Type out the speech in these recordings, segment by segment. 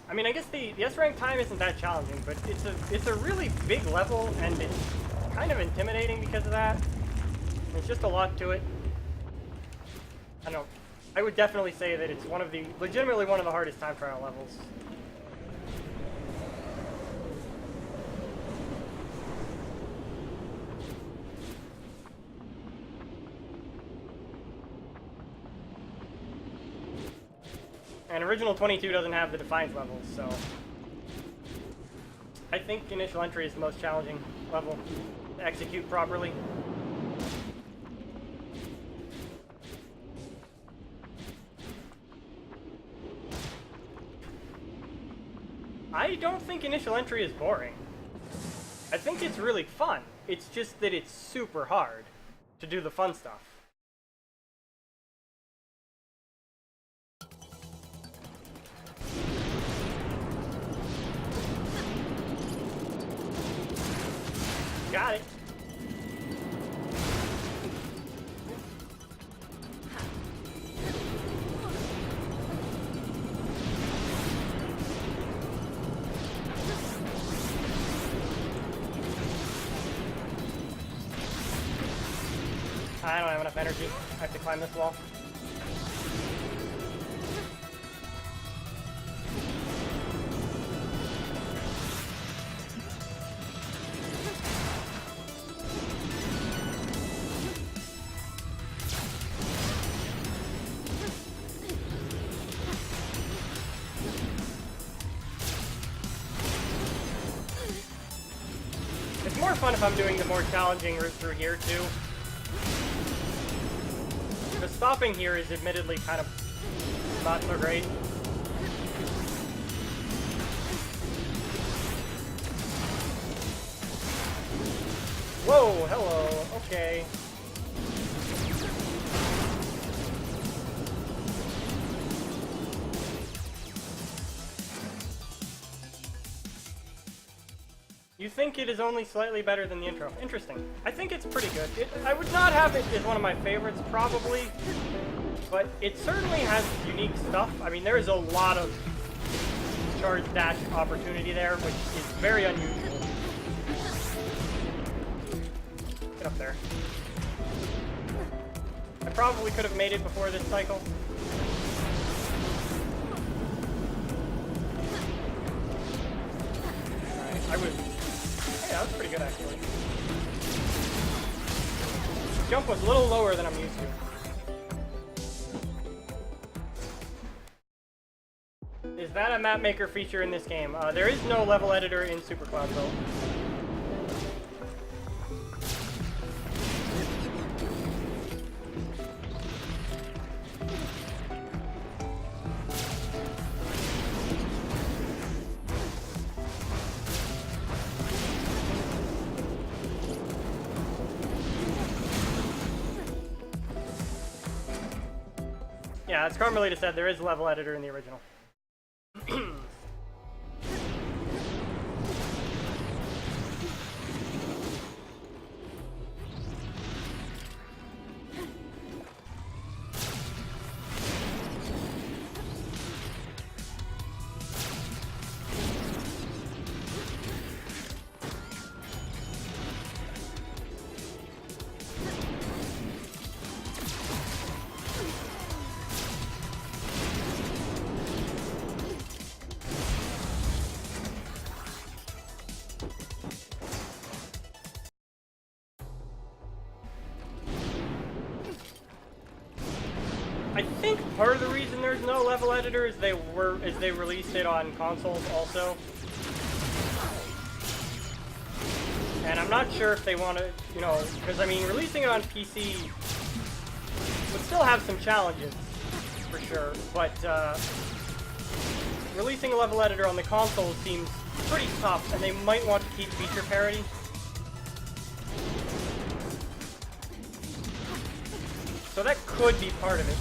I mean, I guess the S rank time isn't that challenging, but it's a really big level, and it's kind of intimidating because of that. There's just a lot to it. I don't know. I would definitely say that it's legitimately one of the hardest time trial levels. And Original 22 doesn't have the Defiance levels, so I think Initial Entry is the most challenging level to execute properly. I don't think Initial Entry is boring. I think it's really fun. It's just that it's super hard to do the fun stuff. Got it. I don't have enough energy. I have to climb this wall. It's more fun if I'm doing the more challenging route through here, too. The stopping here is admittedly kind of not so great. Whoa, hello, okay. You think it is only slightly better than the intro. Interesting. I think it's pretty good. I would not have it as one of my favorites, probably, but it certainly has unique stuff. I mean, there is a lot of charge dash opportunity there, which is very unusual. Get up there. I probably could have made it before this cycle. I was... Yeah, that was pretty good, actually. Jump was a little lower than I'm used to. Is that a map maker feature in this game? There is no level editor in Super Cloudbuilt. Yeah, as Carmelita said, there is a level editor in the original. I think part of the reason there's no level editor is they released it on consoles also. And I'm not sure if they want to, you know, because I mean, releasing it on PC would still have some challenges, for sure, but releasing a level editor on the console seems pretty tough, and they might want to keep feature parity. So that could be part of it.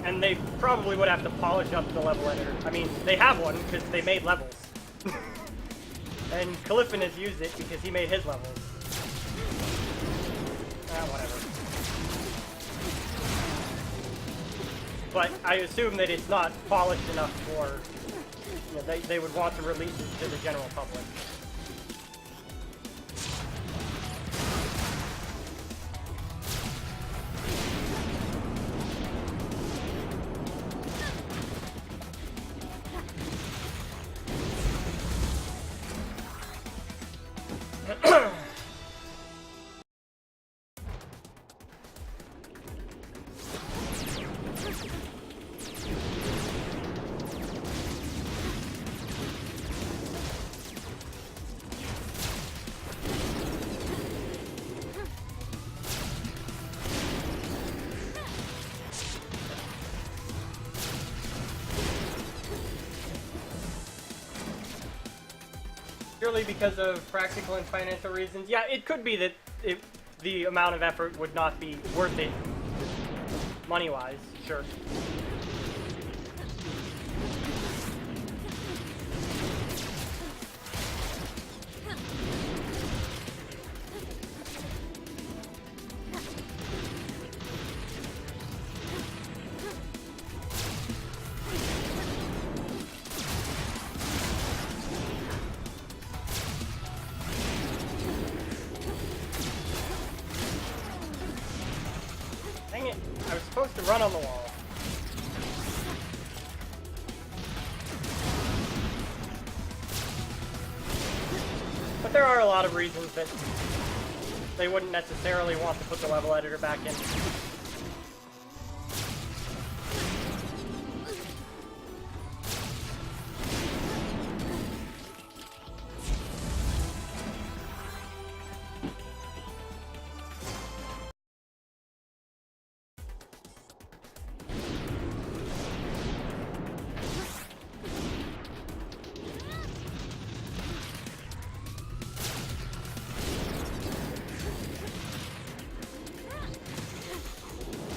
And they probably would have to polish up the level editor. I mean, they have one because they made levels. And Caliphan has used it because he made his levels. whatever. But I assume that it's not polished enough for, you know, they would want to release it to the general public. Purely because of practical and financial reasons. Yeah, it could be that the amount of effort would not be worth it money-wise, sure. Dang it, I was supposed to run on the wall. But there are a lot of reasons that they wouldn't necessarily want to put the level editor back in.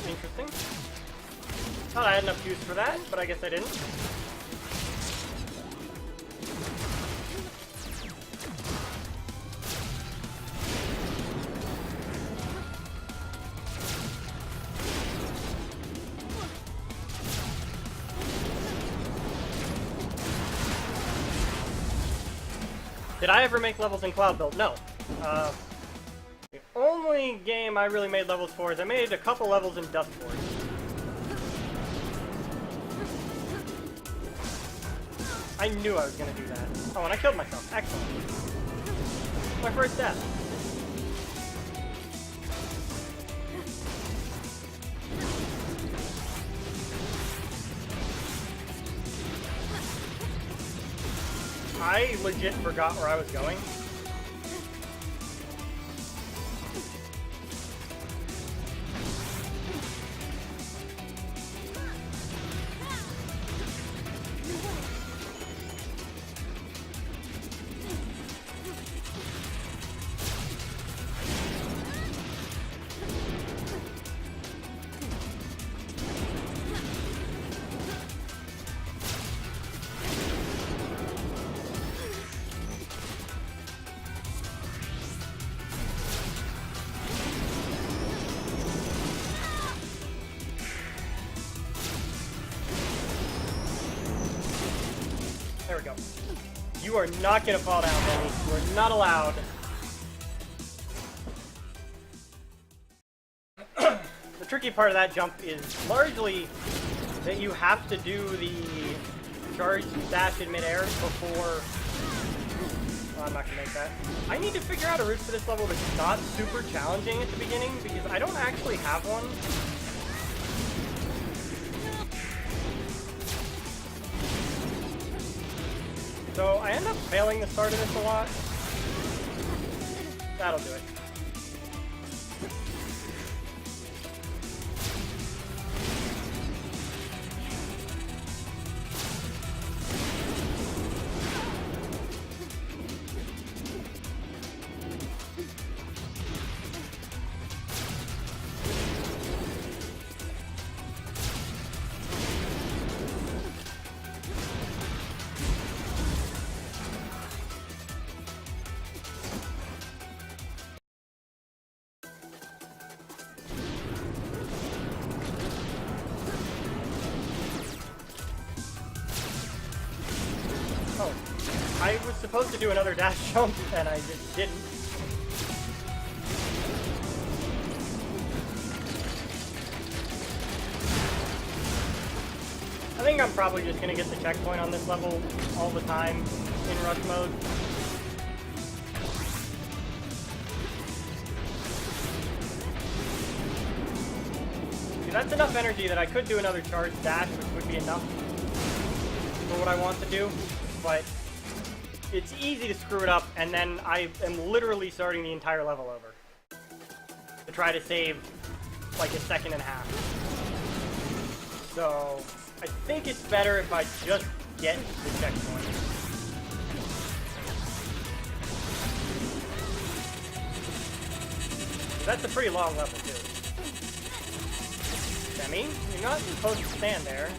Interesting. Thought I had enough use for that, but I guess I didn't. Did I ever make levels in Cloudbuilt? No. The only game I really made levels for is I made a couple levels in Dustboard. I knew I was going to do that. Oh, and I killed myself. Excellent. My first death. I legit forgot where I was going. There we go. You are not gonna fall down, Benny. You are not allowed. The tricky part of that jump is largely that you have to do the charge dash in midair before... Oh, I'm not gonna make that. I need to figure out a route for this level that's not super challenging at the beginning, because I don't actually have one. So I end up failing the start of this a lot. That'll do it. I was supposed to do another dash jump, and I just didn't. I think I'm probably just gonna get the checkpoint on this level all the time in rush mode. See, that's enough energy that I could do another charge dash, which would be enough for what I want to do, but it's easy to screw it up, and then I am literally starting the entire level over to try to save like a second and a half. So I think it's better if I just get the checkpoint. That's a pretty long level too. Demi, you're not supposed to stand there.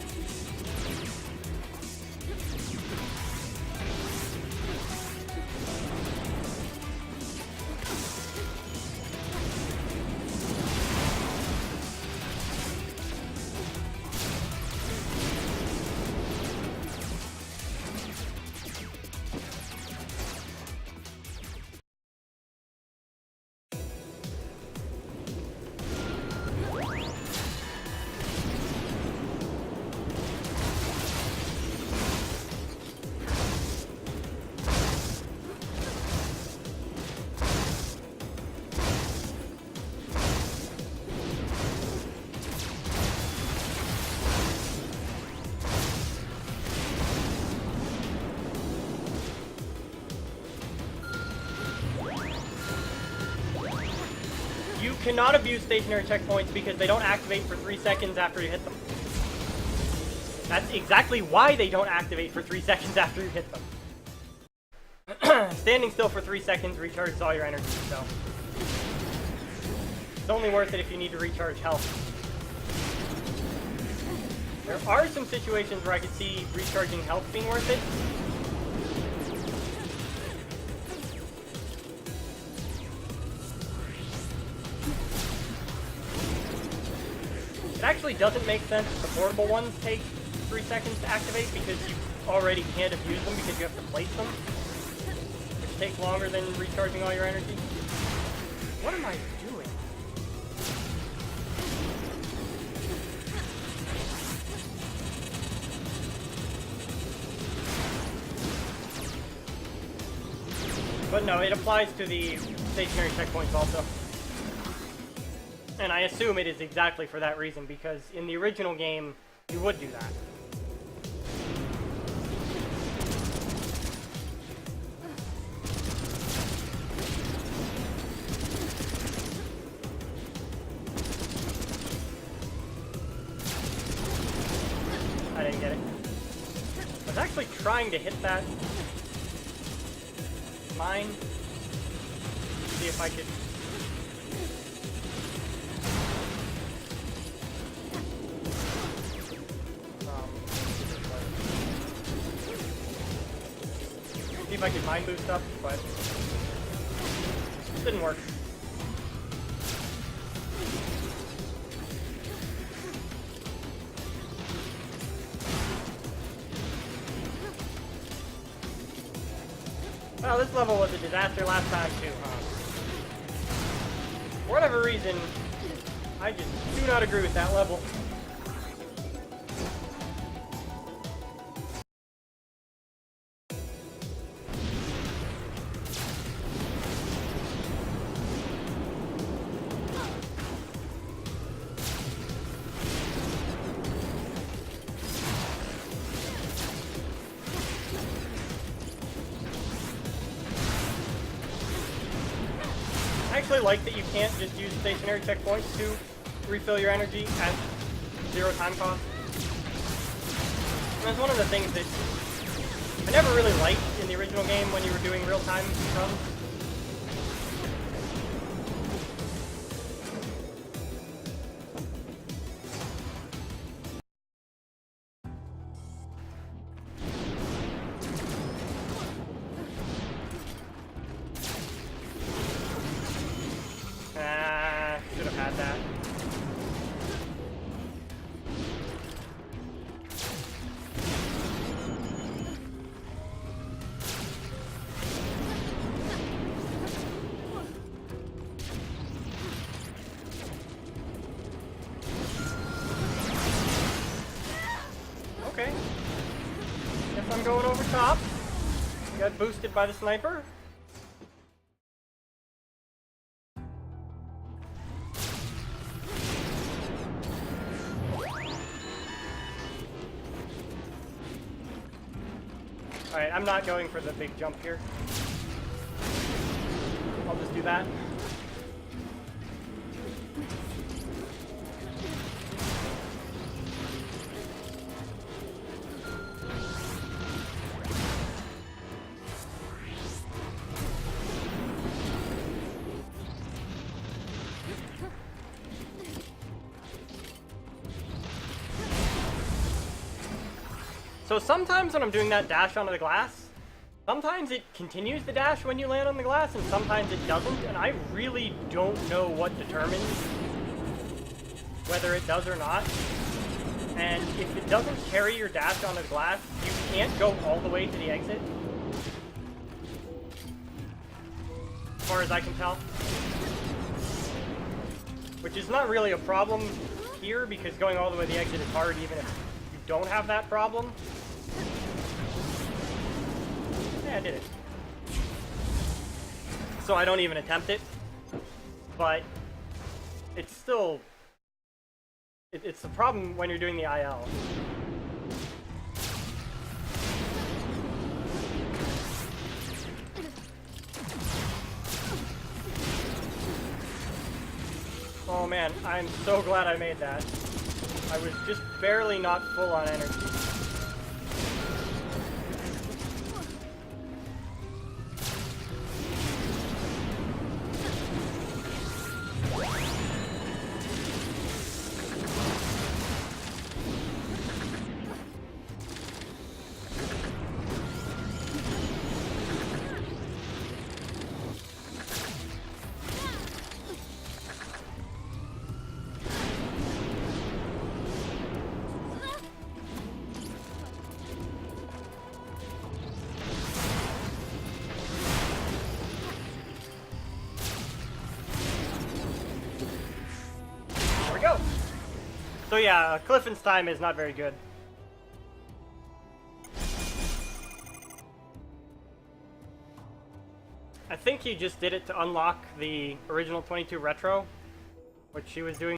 You cannot abuse stationary checkpoints because they don't activate for 3 seconds after you hit them. That's exactly why they don't activate for 3 seconds after you hit them. Standing still for 3 seconds recharges all your energy, so it's only worth it if you need to recharge health. There are some situations where I could see recharging health being worth it. It actually doesn't make sense if the portable ones take 3 seconds to activate because you already can't abuse them because you have to place them, which takes longer than recharging all your energy. What am I doing? But no, it applies to the stationary checkpoints also. And I assume it is exactly for that reason, because in the original game, you would do that. I didn't get it. I was actually trying to hit that mine. See if I could... see if I could mind boost up, but it didn't work. Well, this level was a disaster last time too, huh? For whatever reason, I just do not agree with that level. I actually like that you can't just use stationary checkpoints to refill your energy at 0 time cost. And that's one of the things that I never really liked in the original game when you were doing real-time runs. Should have had that. over top. Got boosted by the sniper. Alright, I'm not going for the big jump here. I'll just do that. So sometimes when I'm doing that dash onto the glass, sometimes it continues the dash when you land on the glass, and sometimes it doesn't, and I really don't know what determines whether it does or not. And if it doesn't carry your dash onto the glass, you can't go all the way to the exit, as far as I can tell. Which is not really a problem here, because going all the way to the exit is hard even if you don't have that problem. Yeah, I did it. So I don't even attempt it, but it's still... It's the problem when you're doing the IL. Oh man, I'm so glad I made that. I was just barely not full on energy. So yeah, Clifton's time is not very good. I think he just did it to unlock the original 22 Retro, which she was doing